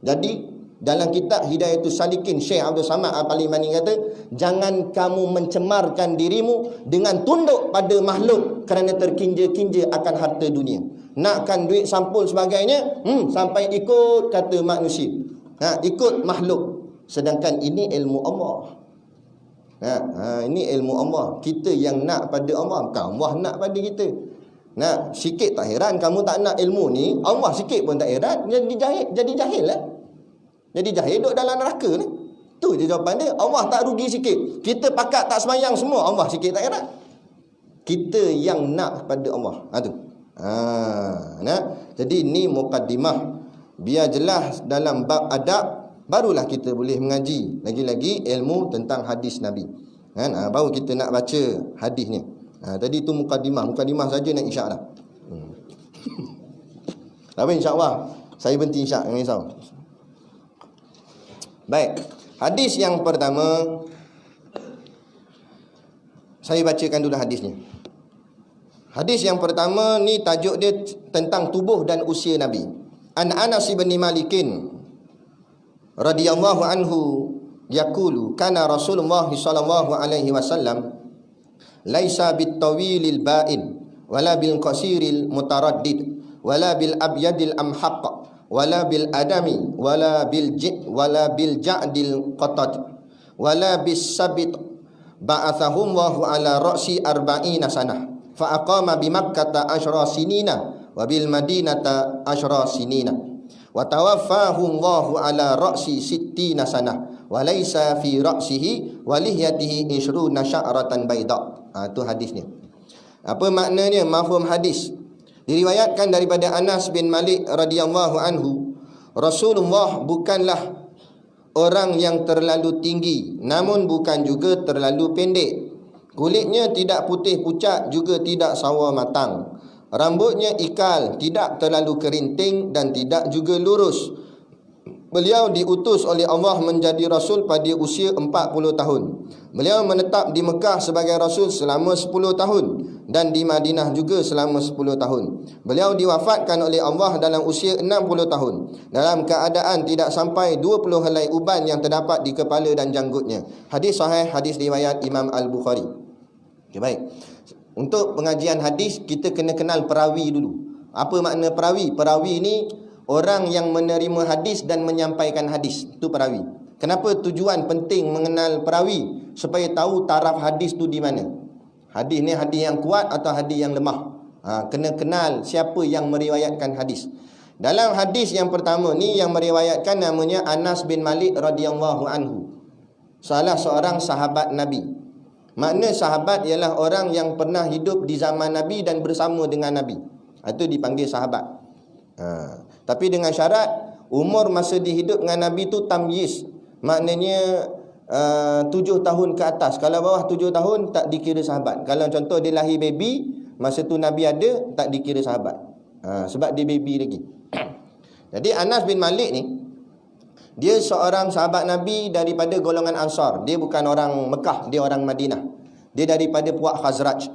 Jadi dalam kitab Hidayatul Salikin, Syekh Abdul Samad Al-Palimani kata, jangan kamu mencemarkan dirimu dengan tunduk pada makhluk kerana terkinja-kinja akan harta dunia. Nakkan duit sampul sebagainya, sampai ikut kata manusia. Ikut makhluk. Sedangkan ini ilmu Allah. Ini ilmu Allah. Kita yang nak pada Allah, bukan Allah nak pada kita. Sikit tak heran kamu tak nak ilmu ni. Allah sikit pun tak heran. Jadi jahil lah. Jadi jahil duduk dalam neraka ni. Tu je jawapan dia. Allah tak rugi sikit. Kita pakat tak semayang semua, Allah sikit tak heran. Kita yang nak pada Allah. Tu. Jadi ni muqaddimah. Biar jelas dalam bab adab, barulah kita boleh mengaji lagi-lagi ilmu tentang hadis Nabi. Baru kita nak baca hadisnya. Tadi tu muqaddimah saja nak isyak dah. Tapi insya-Allah saya berhenti isyak, jangan risau. Baik, hadis yang pertama saya bacakan dulu hadisnya. Hadis yang pertama ni tajuk dia tentang tubuh dan usia Nabi. An Anas bin Malikin radhiyallahu anhu yaqulu kana Rasulullah sallallahu alaihi wasallam laisa bit-tawilil ba'in wala bil qasiril mutaraddid wala bil abyadil amhaq wala bil adami wala bil ja'dil qatat wala bis sabit ba'athahum Allahu ala ra'si 40 sanah fa aqama bi Makkah 10 sinina wa bil Madinata 10 sinina wa tawaffahum Allahu ala ra'si 60 sanah wa laisa fi ra'sihi wa lihyatihi 20 sya'ratan bayda. Itu hadisnya. Apa maknanya mafhum hadis? Diriwayatkan daripada Anas bin Malik radhiyallahu anhu, Rasulullah bukanlah orang yang terlalu tinggi, namun bukan juga terlalu pendek. Kulitnya tidak putih pucat, juga tidak sawo matang. Rambutnya ikal, tidak terlalu kerinting dan tidak juga lurus. Beliau diutus oleh Allah menjadi Rasul pada usia 40 tahun. Beliau menetap di Mekah sebagai Rasul selama 10 tahun. dan di Madinah juga selama 10 tahun. Beliau diwafatkan oleh Allah dalam usia 60 tahun dalam keadaan tidak sampai 20 helai uban yang terdapat di kepala dan janggutnya. Hadis sahih, hadis riwayat Imam Al-Bukhari. Okay, baik. Untuk pengajian hadis, kita kena kenal perawi dulu. Apa makna perawi? Perawi ni orang yang menerima hadis dan menyampaikan hadis. Itu perawi. Kenapa tujuan penting mengenal perawi? Supaya tahu taraf hadis tu di mana. Hadis ni hadis yang kuat atau hadis yang lemah. Kena kenal siapa yang meriwayatkan hadis. Dalam hadis yang pertama ni yang meriwayatkan namanya Anas bin Malik radhiyallahu anhu. Salah seorang sahabat Nabi. Makna sahabat ialah orang yang pernah hidup di zaman Nabi dan bersama dengan Nabi. Itu dipanggil sahabat. Tapi dengan syarat umur masa dihidup dengan Nabi tu tamyiz. Maknanya 7 tahun ke atas. Kalau bawah 7 tahun tak dikira sahabat. Kalau contoh dia lahir baby, masa tu Nabi ada, tak dikira sahabat. Sebab dia baby lagi. Jadi Anas bin Malik ni, dia seorang sahabat Nabi daripada golongan Ansar. Dia bukan orang Mekah, dia orang Madinah. Dia daripada puak Khazraj.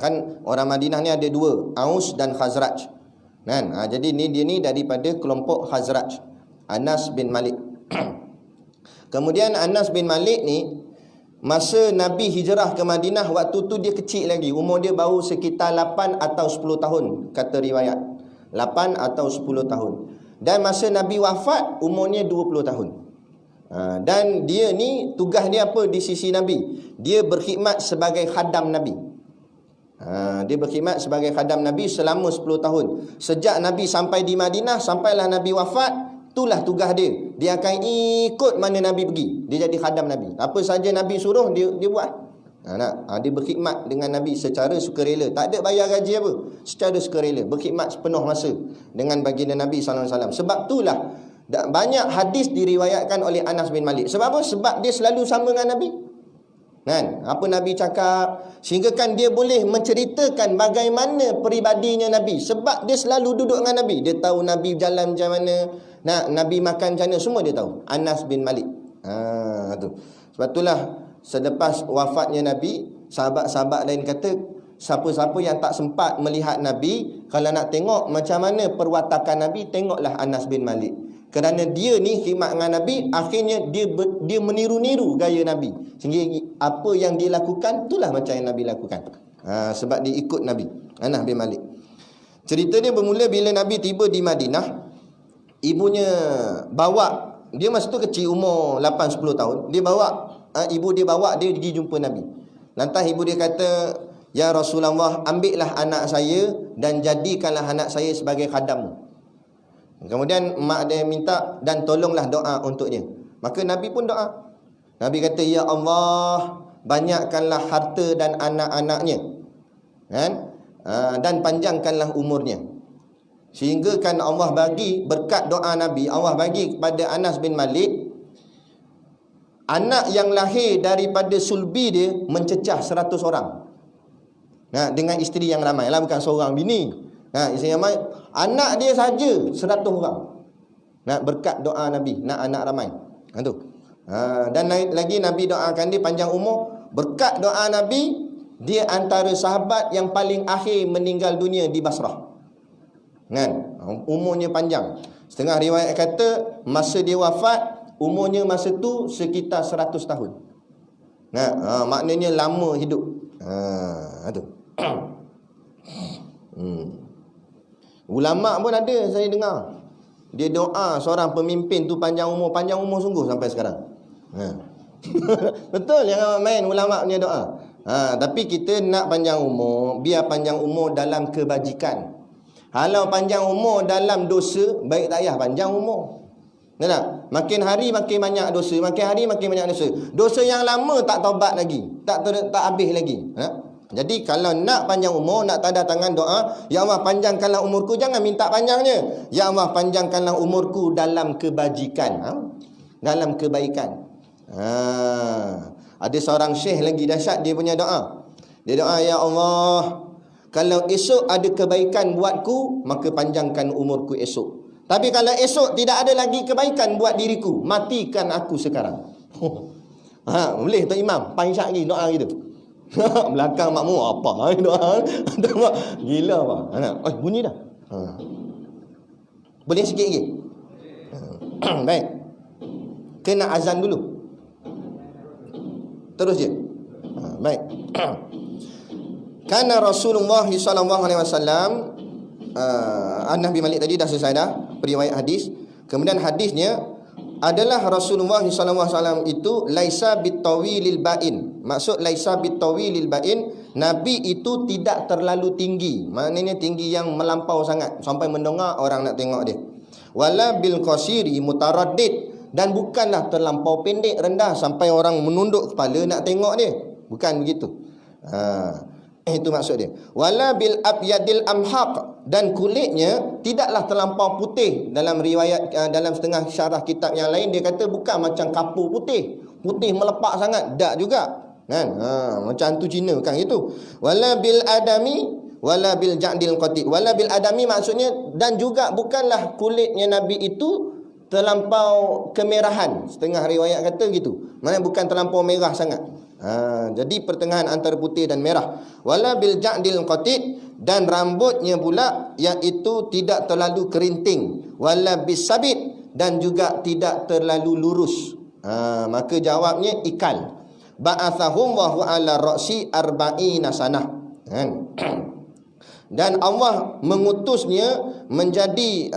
Kan orang Madinah ni ada 2, Aus dan Khazraj. Kan? Jadi dia ni daripada kelompok Khazraj. Anas bin Malik. Kemudian Anas bin Malik ni, masa Nabi hijrah ke Madinah, waktu tu dia kecil lagi. Umur dia baru sekitar 8 atau 10 tahun, kata riwayat. 8 atau 10 tahun. Dan masa Nabi wafat, umurnya 20 tahun. Dan dia ni, tugas dia apa di sisi Nabi? Dia berkhidmat sebagai khadam Nabi. Dia berkhidmat sebagai khadam Nabi selama 10 tahun. Sejak Nabi sampai di Madinah, sampailah Nabi wafat, itulah tugas dia. Dia akan ikut mana Nabi pergi. Dia jadi khadam Nabi. Apa saja Nabi suruh, dia buat. Dia berkhidmat dengan Nabi secara sukarela. Tak ada bayar gaji apa. Secara sukarela. Berkhidmat sepenuh masa dengan baginda Nabi SAW. Sebab itulah banyak hadis diriwayatkan oleh Anas bin Malik. Sebab apa? Sebab dia selalu sama dengan Nabi. Kan? Apa Nabi cakap, sehingga kan dia boleh menceritakan bagaimana peribadinya Nabi. Sebab dia selalu duduk dengan Nabi. Dia tahu Nabi jalan macam mana, Nabi makan macam mana, semua dia tahu. Anas bin Malik. Tu. Sebab itulah selepas wafatnya Nabi, sahabat-sahabat lain kata, siapa-siapa yang tak sempat melihat Nabi, kalau nak tengok macam mana perwatakan Nabi, tengoklah Anas bin Malik. Kerana dia ni khidmat dengan Nabi, akhirnya dia meniru-niru gaya Nabi. Sehingga apa yang dia lakukan, itulah macam yang Nabi lakukan. Sebab dia ikut Nabi. Anas bin Malik. Cerita dia bermula bila Nabi tiba di Madinah. Ibunya bawa, dia masa tu kecil, umur 8-10 tahun. Ibu dia bawa dia pergi jumpa Nabi. Lantas ibu dia kata, "Ya Rasulullah, ambillah anak saya dan jadikanlah anak saya sebagai khadammu." Kemudian mak dia minta, dan tolonglah doa untuknya. Maka Nabi pun doa. Nabi kata, "Ya Allah, banyakkanlah harta dan anak-anaknya, kan? Dan panjangkanlah umurnya." Sehingga kan Allah bagi, berkat doa Nabi, Allah bagi kepada Anas bin Malik, anak yang lahir daripada sulbi dia mencecah 100 orang. Dengan isteri yang ramai lah, bukan seorang bini. Isteri yang ramai, anak dia saja 100 orang. Berkat doa Nabi, nak anak ramai. Dan lagi Nabi doakan dia panjang umur. Berkat doa Nabi, dia antara sahabat yang paling akhir meninggal dunia di Basrah. Umurnya panjang. Setengah riwayat kata masa dia wafat, umurnya masa tu sekitar 100 tahun. Maknanya lama hidup. Ulama pun ada, saya dengar. Dia doa seorang pemimpin tu panjang umur sungguh sampai sekarang. Betul, jangan main ulama punya doa. Tapi kita nak panjang umur, biar panjang umur dalam kebajikan. Kalau panjang umur dalam dosa, baik tak payah panjang umur. Tak? Makin hari makin banyak dosa, makin hari makin banyak dosa. Dosa yang lama tak taubat lagi, tak habis lagi. Jadi kalau nak panjang umur, nak tanda tangan doa, "Ya Allah, panjangkanlah umurku." Jangan minta panjangnya. "Ya Allah, panjangkanlah umurku dalam kebajikan." Dalam kebaikan. Ada seorang syekh lagi dahsyat, dia punya doa. Dia doa, "Ya Allah, kalau esok ada kebaikan buatku, maka panjangkan umurku esok. Tapi kalau esok tidak ada lagi kebaikan buat diriku, matikan aku sekarang." Boleh Tuan Imam, panjang lagi doa gitu. Belakang makmum apa doa? Gila apa? Bunyi dah. Boleh sikit lagi? Baik. Kena azan dulu. Terus je. Baik. Karena Rasulullah sallallahu alaihi wasallam, Anas bin Malik tadi dah selesai dah periwayat hadis. Kemudian hadisnya adalah Rasulullah sallallahu alaihi wasallam itu laisa bitawilil bain. Maksud laisa bitawilil bain, Nabi itu tidak terlalu tinggi. Maknanya tinggi yang melampau sangat sampai mendengar orang nak tengok dia. Wala bil qasiri mutaraddid, dan bukanlah terlampau pendek rendah sampai orang menunduk kepala nak tengok dia. Bukan begitu. Itu maksud dia. Wala bil abyadil amhaq, dan kulitnya tidaklah terlampau putih. Dalam riwayat dalam setengah syarah kitab yang lain dia kata bukan macam kapur putih, putih melepak sangat, tak juga kan. Macam tu Cina kan itu. Wala bil adami wala bil ja'dil qati. Wala bil adami maksudnya, dan juga bukanlah kulitnya Nabi itu terlampau kemerahan. Setengah riwayat kata gitu. Maknanya bukan terlampau merah sangat. Jadi pertengahan antara putih dan merah. Wala bil ja'dil qati, dan rambutnya pula iaitu tidak terlalu kerinting. Wala bis sabit, dan juga tidak terlalu lurus. Maka jawabnya ikal. Ba'athahum wa huwa ala ra'si arba'ina sanah. Dan Allah mengutusnya menjadi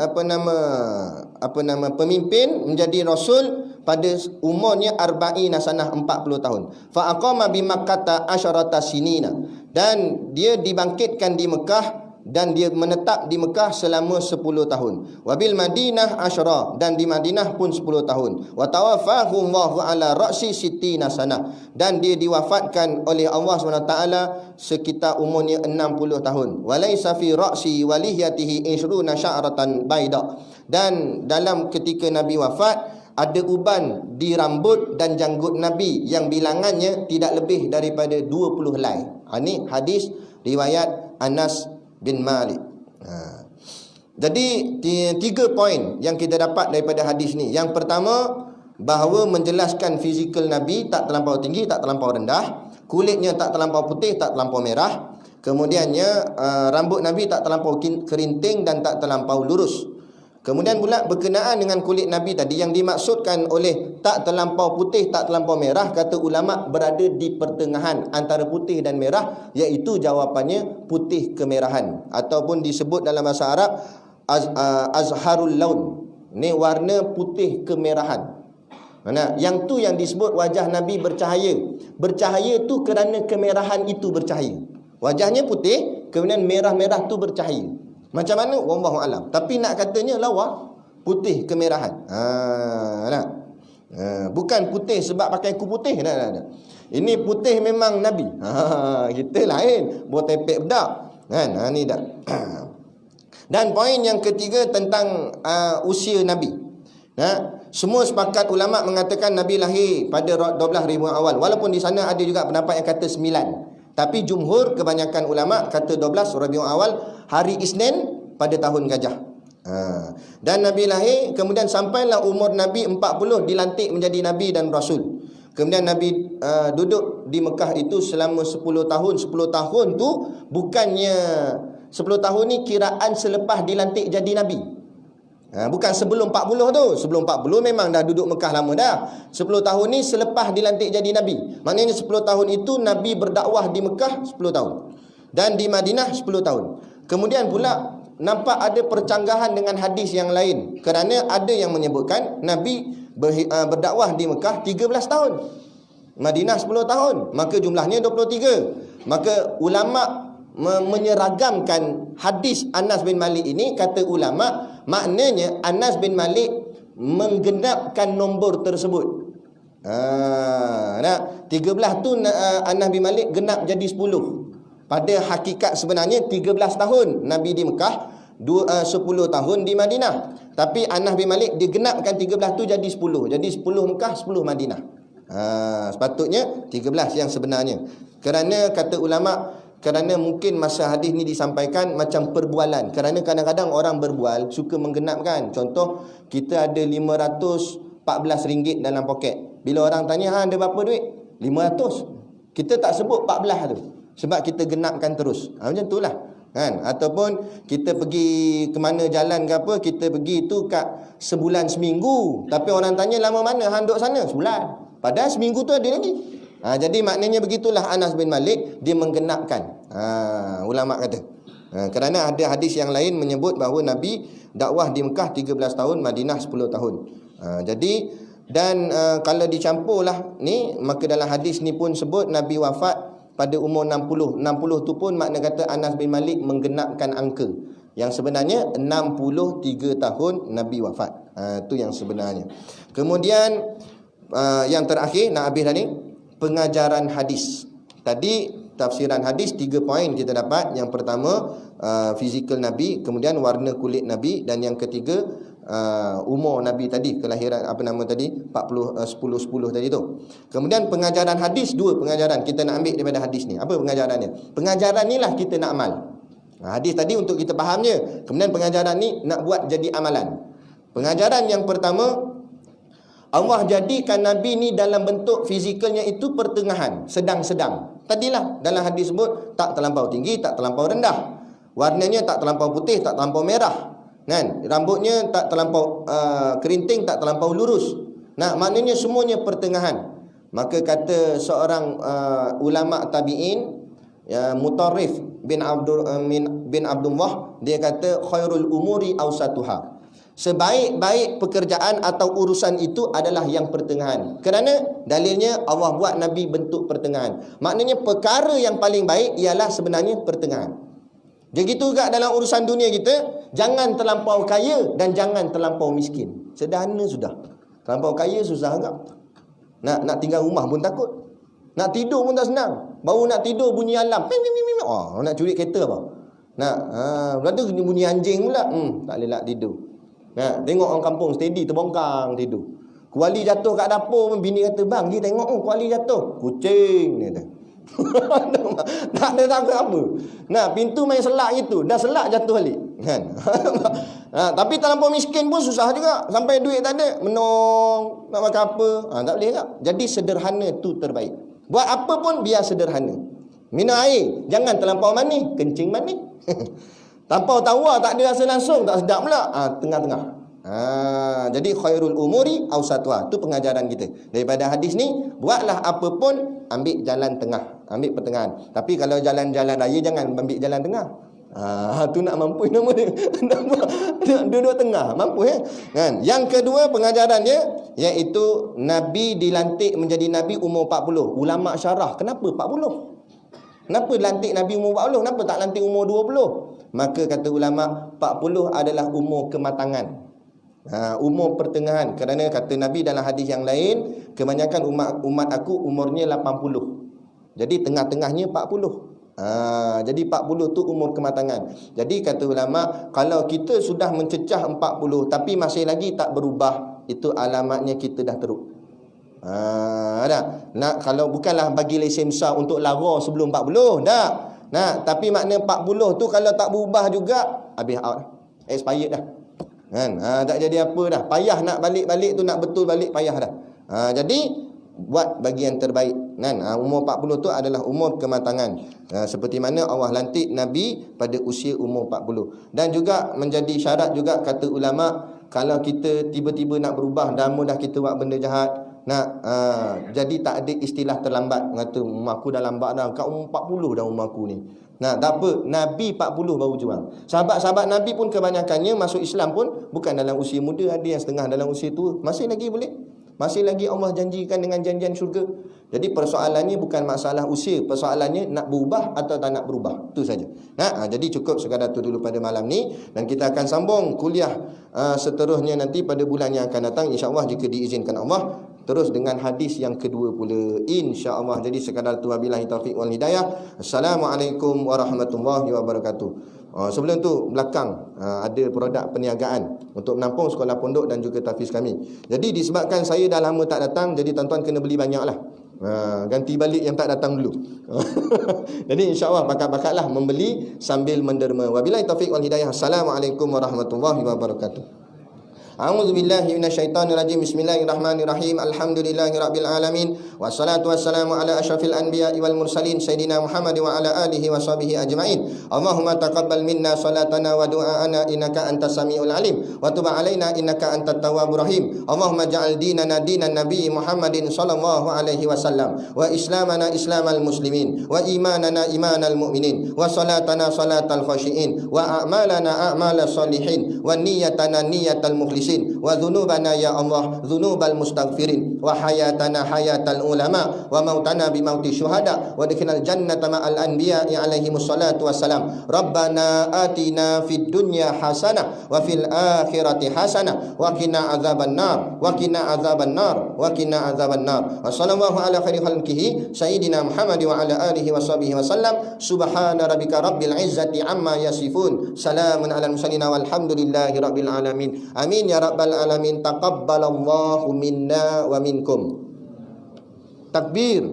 pemimpin, menjadi rasul pada umurnya arba'ina sanah, 40 tahun. Fa aqama bi Makkah asyarata sinina, dan dia dibangkitkan di Mekah, dan dia menetap di Mekah selama 10 tahun. Wa bil Madinah asyara, dan di Madinah pun 10 tahun. Wa tawaffahu Allahu ala ra'si sittina sanah, dan dia diwafatkan oleh Allah SWT sekitar umurnya 60 tahun. Wa laisa fi ra'si wa lihyatihi 20 sya'ratan baida, dan dalam ketika Nabi wafat ada uban di rambut dan janggut Nabi yang bilangannya tidak lebih daripada 20 helai. Ini hadis riwayat Anas bin Malik. Jadi 3 poin yang kita dapat daripada hadis ni. Yang pertama, bahawa menjelaskan fizikal Nabi tak terlampau tinggi, tak terlampau rendah. Kulitnya tak terlampau putih, tak terlampau merah. Kemudiannya rambut Nabi tak terlampau kerinting dan tak terlampau lurus. Kemudian pula berkenaan dengan kulit Nabi tadi, yang dimaksudkan oleh tak terlampau putih, tak terlampau merah, kata ulama berada di pertengahan antara putih dan merah, iaitu jawapannya putih kemerahan, ataupun disebut dalam bahasa Arab azharul laun. Ni warna putih kemerahan. Yang tu yang disebut wajah Nabi bercahaya. Bercahaya tu kerana kemerahan itu bercahaya. Wajahnya putih, kemudian merah-merah tu bercahaya. Macam mana? Wallahu alam. Tapi nak katanya lawa putih kemerahan. Bukan putih sebab pakai kupu putih. Ini putih memang Nabi. Kita lain. Buat tepek bedak. Kan? Ni dah. Dan poin yang ketiga tentang usia Nabi. Semua sepakat ulama mengatakan Nabi lahir pada 12 ribuan awal. Walaupun di sana ada juga pendapat yang kata 9. Tapi jumhur kebanyakan ulama kata 12 Rabiul Awal, hari Isnin pada tahun gajah. Dan Nabi lahir, kemudian sampailah umur Nabi 40 dilantik menjadi Nabi dan Rasul. Kemudian Nabi duduk di Mekah itu selama 10 tahun. 10 tahun tu bukannya 10 tahun ni kiraan selepas dilantik jadi Nabi. Bukan sebelum 40 tu. Sebelum 40 memang dah duduk Mekah lama dah. 10 tahun ni selepas dilantik jadi Nabi. Maknanya 10 tahun itu Nabi berdakwah di Mekah 10 tahun. Dan di Madinah 10 tahun. Kemudian pula nampak ada percanggahan dengan hadis yang lain. Kerana ada yang menyebutkan Nabi berdakwah di Mekah 13 tahun. Madinah 10 tahun. Maka jumlahnya 23. Maka ulama menyeragamkan hadis Anas bin Malik ini, kata ulama, maknanya Anas bin Malik menggenapkan nombor tersebut. 13 tu Anas bin Malik genap jadi 10. Pada hakikat sebenarnya 13 tahun Nabi di Mekah, 10 tahun di Madinah. Tapi Anas bin Malik digenapkan 13 tu jadi 10. Jadi 10 Mekah, 10 Madinah. Sepatutnya 13 yang sebenarnya. Kerana kata ulama, kerana mungkin masa hadis ni disampaikan macam perbualan. Kerana kadang-kadang orang berbual suka menggenapkan. Contoh, kita ada RM514 dalam poket. Bila orang tanya, ada berapa duit? 500. Kita tak sebut 14 tu sebab kita genapkan terus. Macam itulah kan. Ataupun kita pergi ke mana jalan ke apa, kita pergi tu kat sebulan seminggu, tapi orang tanya lama mana hang duduk sana? Sebulan. Padahal seminggu tu ada lagi. Jadi maknanya begitulah Anas bin Malik dia menggenapkan. Ulama kata. Kerana ada hadis yang lain menyebut bahawa Nabi dakwah di Mekah 13 tahun, Madinah 10 tahun. Jadi dan kalau dicampurlah ni, maka dalam hadis ni pun sebut Nabi wafat pada umur 60. 60 tu pun makna kata Anas bin Malik menggenapkan angka. Yang sebenarnya 63 tahun Nabi wafat. Itu yang sebenarnya. Kemudian yang terakhir nak habis dah ni, pengajaran hadis. Tadi tafsiran hadis 3 poin kita dapat. Yang pertama fizikal Nabi, kemudian warna kulit Nabi, dan yang ketiga umur Nabi tadi, kelahiran apa nama tadi 10 tadi tu. Kemudian pengajaran hadis, 2 pengajaran kita nak ambil daripada hadis ni. Apa pengajarannya? Pengajaran ni lah kita nak amal. Hadis tadi untuk kita faham je. Kemudian pengajaran ni nak buat jadi amalan. Pengajaran yang pertama, Allah jadikan Nabi ni dalam bentuk fizikalnya itu pertengahan, sedang-sedang. Tadilah dalam hadis sebut tak terlampau tinggi, tak terlampau rendah. Warnanya tak terlampau putih, tak terlampau merah. Kan? Rambutnya tak terlampau kerinting, tak terlampau lurus. Maknanya semuanya pertengahan. Maka kata seorang ulama tabi'in, Mutarrif bin Abdullah, dia kata khairul umuri awsatuha. Sebaik-baik pekerjaan atau urusan itu adalah yang pertengahan. Kerana dalilnya Allah buat Nabi bentuk pertengahan. Maknanya perkara yang paling baik ialah sebenarnya pertengahan. Begitu juga dalam urusan dunia kita, jangan terlampau kaya dan jangan terlampau miskin. Sederhana sudah. Terlampau kaya susah agak. Nak tinggal rumah pun takut. Nak tidur pun tak senang. Baru nak tidur bunyi alarm. Nak curi kereta apa? Lepas tu bunyi anjing pula. Tak boleh nak tidur. Tengok orang kampung steady terbongkang tidur. Kuali jatuh kat dapur pun bini kata, "Bang, dia tengok kuali jatuh." Kucing dia kata. Tak ada takut apa. Pintu main selak gitu, dah selak jatuh balik kan. Tapi terlampau miskin pun susah juga. Sampai duit tak ada, menong, nak makan apa, tak boleh tak. Jadi sederhana tu terbaik. Buat apa pun biar sederhana. Minum air, jangan terlampau manis, kencing manis. Terlampau tawar, tak ada rasa langsung, tak sedap pula. Tengah-tengah. Jadi khairul umuri awsatuha. Itu pengajaran kita. Daripada hadis ni, buatlah apa pun, ambil jalan tengah, ambil pertengahan. Tapi kalau jalan-jalan raya, jangan ambil jalan tengah. Tu nak mampu nama dia. Duduk tengah, mampu kan? Yang kedua pengajarannya, iaitu Nabi dilantik menjadi Nabi umur 40. Ulama syarah, kenapa 40? Kenapa lantik Nabi umur 40? Kenapa tak lantik umur 20? Maka kata ulama, 40 adalah umur kematangan. Umur pertengahan. Kerana kata Nabi dalam hadis yang lain, kebanyakan umat aku umurnya 80. Jadi tengah-tengahnya 40. Jadi 40 tu umur kematangan. Jadi kata ulama, kalau kita sudah mencecah 40 tapi masih lagi tak berubah, itu alamatnya kita dah teruk. Kalau bukanlah bagi lesen besar untuk lara sebelum 40, tapi makna 40 tu kalau tak berubah juga, habis out, expired dah kan. Tak jadi apa dah, payah nak balik-balik tu, nak betul balik payah dah. Jadi buat bagi yang terbaik kan. Umur 40 tu adalah umur kematangan. Seperti mana Allah lantik Nabi pada usia umur 40. Dan juga menjadi syarat juga kata ulama, kalau kita tiba-tiba nak berubah, dah mudah kita buat benda jahat, jadi tak ada istilah terlambat. Kata umur aku dah lambat dah, kat umur 40 dah umur aku ni. Tak apa, Nabi 40 baru jual. Sahabat-sahabat Nabi pun kebanyakannya masuk Islam pun bukan dalam usia muda, ada yang setengah dalam usia tua. Masih lagi boleh. Masih lagi Allah janjikan dengan janjian syurga. Jadi persoalannya bukan masalah usia, persoalannya nak berubah atau tak nak berubah. Itu saja. Jadi cukup sekadar itu dulu pada malam ni, dan kita akan sambung kuliah seterusnya nanti pada bulan yang akan datang, insya-Allah jika diizinkan Allah. Terus dengan hadis yang kedua pula, insya-Allah. Jadi sekadar tu, wabillahi taufiq wal hidayah. Assalamualaikum warahmatullahi wabarakatuh. Sebelum tu belakang ada produk perniagaan untuk menampung sekolah pondok dan juga tahfiz kami. Jadi disebabkan saya dah lama tak datang, jadi tuan-tuan kena beli banyak lah. Ganti balik yang tak datang dulu. Jadi insya-Allah bakat-bakatlah membeli sambil menderma. Wabillahi taufiq wal hidayah. Assalamualaikum warahmatullahi wabarakatuh. A'udzubillahi minasyaitonirrajim. Bismillahirrahmanirrahim. Alhamdulillahirabbil alamin Wassalatu wassalamu ala asyrafil anbiya'i wal mursalin Sayyidina Muhammad wa ala alihi wa sahbihi ajma'in. Allahumma taqabbal minna salatana wa du'aana innaka antas samiul alim wa tub alaina innaka antat tawwabur rahim. Allahumma ja'al dinana dinan nabiy Muhammadin sallallahu alaihi wasallam wa islamana islamal muslimin wa imanana imanal mu'minin wa salatana salatal khashiin wa a'malana a'malas salihin wa niyyatana niyyatal mukhlisin wa dhunubana ya Allah dhunubal mustaghfirin wa hayatana hayatal ulama wa mautana bi mauti syuhada wa adkhilnal jannata ma'al anbiya'i alaihimus salatu wassalam. Rabbana atina fid dunya hasanah wa fil akhirati hasanah wa qina adzaban nar wa qina adzaban nar wa qina adzaban nar. Wa sallallahu ala khairi khalqihi sayyidina Muhammad wa ala alihi wa sahbihi wasallam. Subhana rabbika rabbil izzati amma yasifun. Salamun alal mursalin walhamdulillahi rabbil alamin. Amin ya rabbal alamin. Taqabbalallahu minna wa minkum. Takbir.